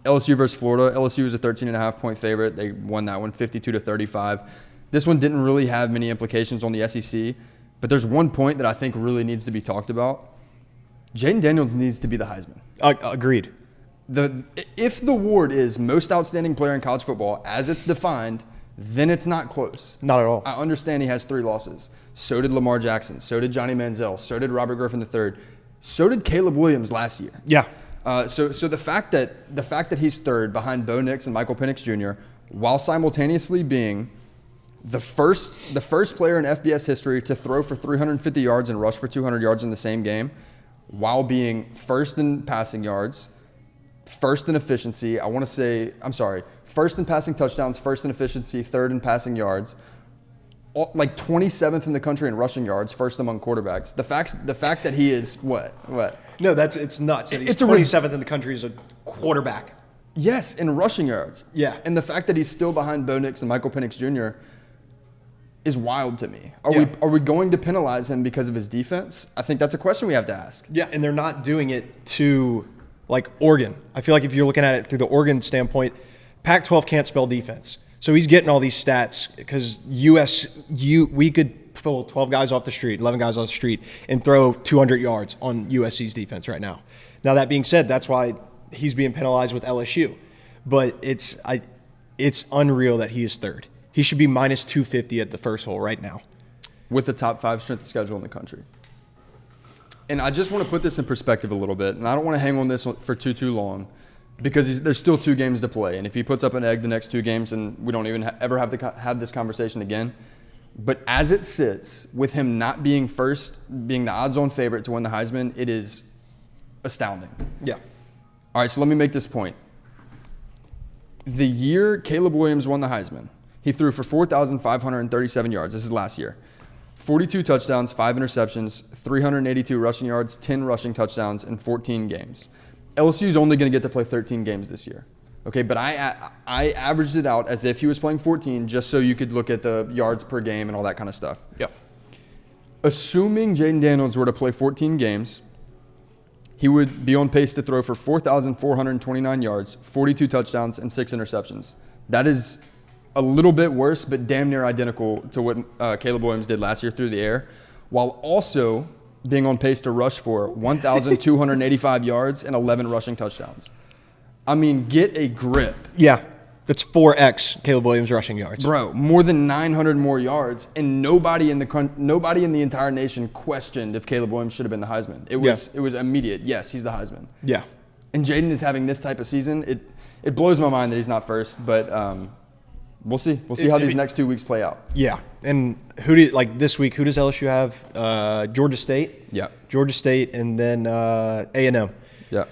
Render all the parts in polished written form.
LSU versus Florida. LSU was a 13.5-point favorite. They won that one 52-35. This one didn't really have many implications on the SEC, but there's one point that I think really needs to be talked about. Jayden Daniels needs to be the Heisman. Agreed. If the award is most outstanding player in college football as it's defined, then it's not close. Not at all. I understand he has 3 losses. So did Lamar Jackson. So did Johnny Manziel. So did Robert Griffin III. So did Caleb Williams last year. Yeah. So the fact that he's third behind Bo Nix and Michael Penix Jr., while simultaneously being the first player in FBS history to throw for 350 yards and rush for 200 yards in the same game, while being first in passing yards, first in efficiency, first in passing touchdowns, first in efficiency, third in passing yards, like 27th in the country in rushing yards, first among quarterbacks. The fact that he is what? No, it's nuts. He's 27th in the country as a quarterback. Yes, in rushing yards. Yeah. And the fact that he's still behind Bo Nix and Michael Penix Jr. is wild to me. Are we going to penalize him because of his defense? I think that's a question we have to ask. Yeah, and they're not doing it to like Oregon. I feel like if you're looking at it through the Oregon standpoint, Pac-12 can't spell defense. So he's getting all these stats because we could pull 12 guys off the street, 11 guys off the street, and throw 200 yards on USC's defense right now. Now, that being said, that's why he's being penalized with LSU. But it's unreal that he is third. He should be minus 250 at the first hole right now. With the top 5 strength of schedule in the country. And I just want to put this in perspective a little bit, and I don't want to hang on this for too long because there's still 2 games to play. And if he puts up an egg the next 2 games, and we don't even ever have to have this conversation again. But as it sits, with him not being first, being the odds-on favorite to win the Heisman, it is astounding. Yeah. All right, so let me make this point. The year Caleb Williams won the Heisman, he threw for 4,537 yards. This is last year. 42 touchdowns, 5 interceptions, 382 rushing yards, 10 rushing touchdowns in 14 games. LSU is only going to get to play 13 games this year. Okay, but I averaged it out as if he was playing 14 just so you could look at the yards per game and all that kind of stuff. Yep. Assuming Jayden Daniels were to play 14 games, he would be on pace to throw for 4,429 yards, 42 touchdowns, and 6 interceptions. That is a little bit worse, but damn near identical to what Caleb Williams did last year through the air, while also being on pace to rush for 1,285 yards and 11 rushing touchdowns. I mean, get a grip. Yeah, that's 4x Caleb Williams rushing yards. Bro, more than 900 more yards, and nobody in the entire nation questioned if Caleb Williams should have been the Heisman. It was immediate. Yes, he's the Heisman. Yeah. And Jayden is having this type of season. It blows my mind that he's not first, but we'll see. We'll see how these next 2 weeks play out. Yeah, and this week? Who does LSU have? Georgia State. Yeah. Georgia State, and then A&M. Yeah.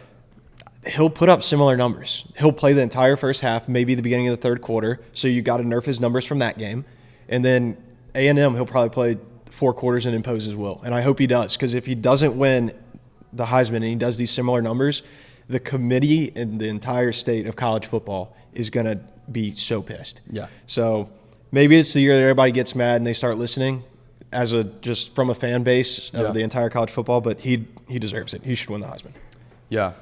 He'll put up similar numbers. He'll play the entire first half, maybe the beginning of the third quarter. So you got to nerf his numbers from that game, and then A&M he'll probably play 4 quarters and impose his will. And I hope he does, because if he doesn't win the Heisman and he does these similar numbers, the committee and the entire state of college football is going to be so pissed. Yeah. So maybe it's the year that everybody gets mad and they start listening just from a fan base of the entire college football, but he deserves it. He should win the Heisman. Yeah.